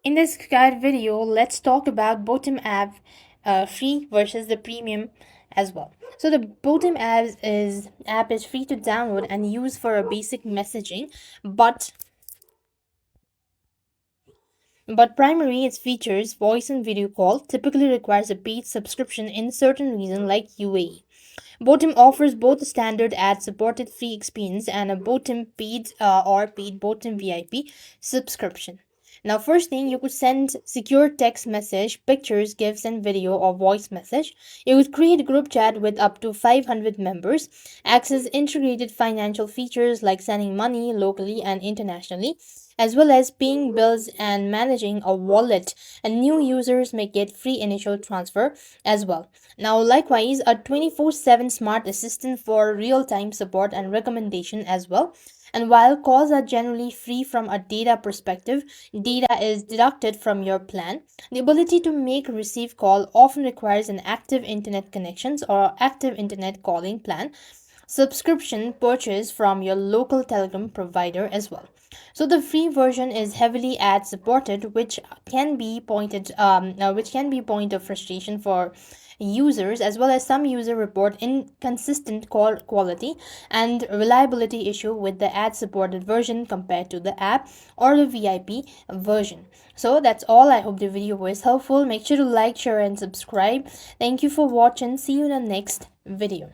In this guide video, let's talk about BOTIM app free versus the premium as well. So the BOTIM app is free to download and use for a basic messaging, but primary its features, voice and video call, typically requires a paid subscription in certain regions like UAE. BOTIM offers both a standard ad-supported free experience and a BOTIM paid or paid BOTIM VIP subscription. Now, first thing, you could send secure text message, pictures, GIFs, and video or voice message. You could create a group chat with up to 500 members, access integrated financial features like sending money locally and internationally, as well as paying bills and managing a wallet. And new users may get free initial transfer as well. Now, likewise, a 24/7 smart assistant for real time support and recommendation as well. And while calls are generally free from a data perspective, data is deducted from your plan. The ability to make receive call often requires an active internet connections or active internet calling plan subscription purchase from your local telecom provider as well. So the free version is heavily ad supported, which can be point of frustration for users, as well as some user report inconsistent call quality and reliability issue with the ad supported version compared to the app or the VIP version. So that's all. I hope the video was helpful. Make sure to like, share and subscribe. Thank you for watching. See you in the next video.